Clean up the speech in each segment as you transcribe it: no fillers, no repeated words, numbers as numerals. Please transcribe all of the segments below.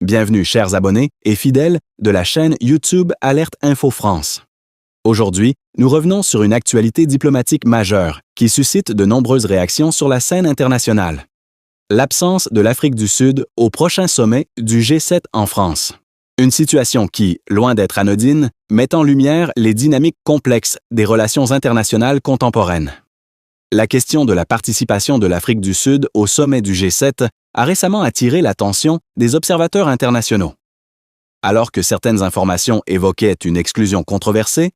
Bienvenue, chers abonnés et fidèles de la chaîne YouTube Alerte Info France. Aujourd'hui, nous revenons sur une actualité diplomatique majeure qui suscite de nombreuses réactions sur la scène internationale. L'absence de l'Afrique du Sud au prochain sommet du G7 en France. Une situation qui, loin d'être anodine, met en lumière les dynamiques complexes des relations internationales contemporaines. La question de la participation de l'Afrique du Sud au sommet du G7 a récemment attiré l'attention des observateurs internationaux. Alors que certaines informations évoquaient une exclusion controversée,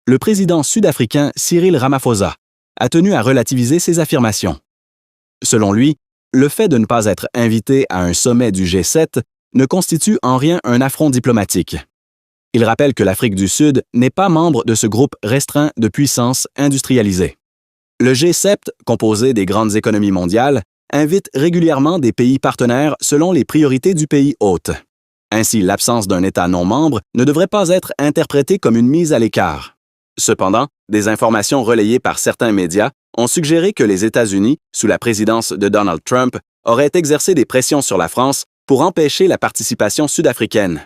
le président sud-africain Cyril Ramaphosa a tenu à relativiser ces affirmations. Selon lui, le fait de ne pas être invité à un sommet du G7 ne constitue en rien un affront diplomatique. Il rappelle que l'Afrique du Sud n'est pas membre de ce groupe restreint de puissances industrialisées. Le G7, composé des grandes économies mondiales, invite régulièrement des pays partenaires selon les priorités du pays hôte. Ainsi, l'absence d'un État non membre ne devrait pas être interprétée comme une mise à l'écart. Cependant, des informations relayées par certains médias ont suggéré que les États-Unis, sous la présidence de Donald Trump, auraient exercé des pressions sur la France pour empêcher la participation sud-africaine.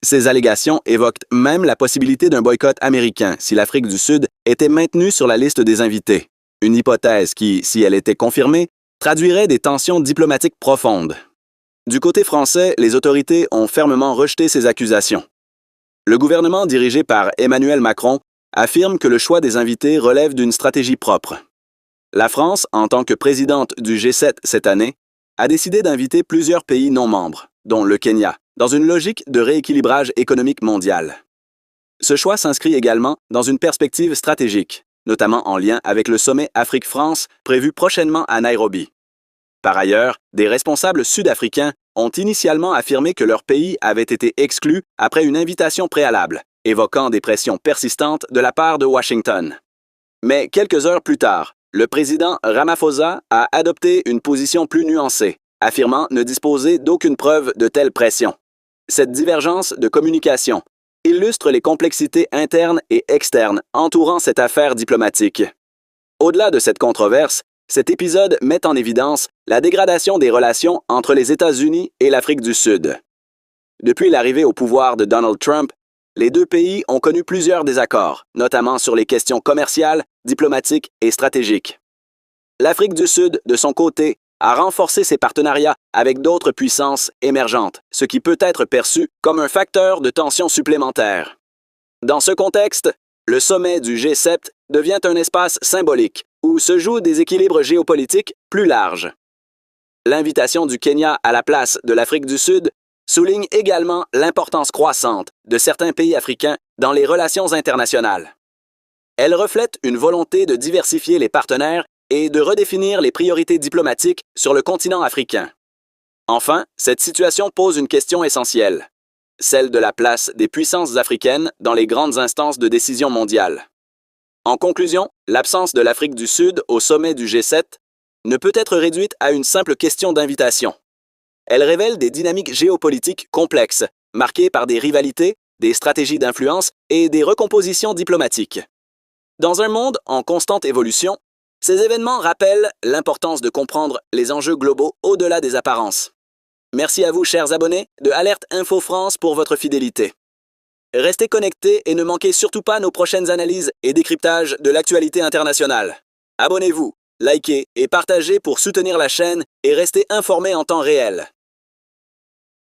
Ces allégations évoquent même la possibilité d'un boycott américain si l'Afrique du Sud était maintenue sur la liste des invités. Une hypothèse qui, si elle était confirmée, traduirait des tensions diplomatiques profondes. Du côté français, les autorités ont fermement rejeté ces accusations. Le gouvernement dirigé par Emmanuel Macron affirme que le choix des invités relève d'une stratégie propre. La France, en tant que présidente du G7 cette année, a décidé d'inviter plusieurs pays non membres, dont le Kenya, dans une logique de rééquilibrage économique mondial. Ce choix s'inscrit également dans une perspective stratégique, notamment en lien avec le sommet Afrique-France prévu prochainement à Nairobi. Par ailleurs, des responsables sud-africains ont initialement affirmé que leur pays avait été exclu après une invitation préalable, évoquant des pressions persistantes de la part de Washington. Mais quelques heures plus tard, le président Ramaphosa a adopté une position plus nuancée, affirmant ne disposer d'aucune preuve de telle pression. Cette divergence de communication illustre les complexités internes et externes entourant cette affaire diplomatique. Au-delà de cette controverse, cet épisode met en évidence la dégradation des relations entre les États-Unis et l'Afrique du Sud. Depuis l'arrivée au pouvoir de Donald Trump, les deux pays ont connu plusieurs désaccords, notamment sur les questions commerciales, diplomatiques et stratégiques. L'Afrique du Sud, de son côté, a renforcé ses partenariats avec d'autres puissances émergentes, ce qui peut être perçu comme un facteur de tension supplémentaire. Dans ce contexte, le sommet du G7 devient un espace symbolique où se jouent des équilibres géopolitiques plus larges. L'invitation du Kenya à la place de l'Afrique du Sud souligne également l'importance croissante de certains pays africains dans les relations internationales. Elle reflète une volonté de diversifier les partenaires et de redéfinir les priorités diplomatiques sur le continent africain. Enfin, cette situation pose une question essentielle, celle de la place des puissances africaines dans les grandes instances de décision mondiale. En conclusion, l'absence de l'Afrique du Sud au sommet du G7 ne peut être réduite à une simple question d'invitation. Elle révèle des dynamiques géopolitiques complexes, marquées par des rivalités, des stratégies d'influence et des recompositions diplomatiques. Dans un monde en constante évolution, ces événements rappellent l'importance de comprendre les enjeux globaux au-delà des apparences. Merci à vous, chers abonnés, de Alerte Info France pour votre fidélité. Restez connectés et ne manquez surtout pas nos prochaines analyses et décryptages de l'actualité internationale. Abonnez-vous, likez et partagez pour soutenir la chaîne et rester informés en temps réel.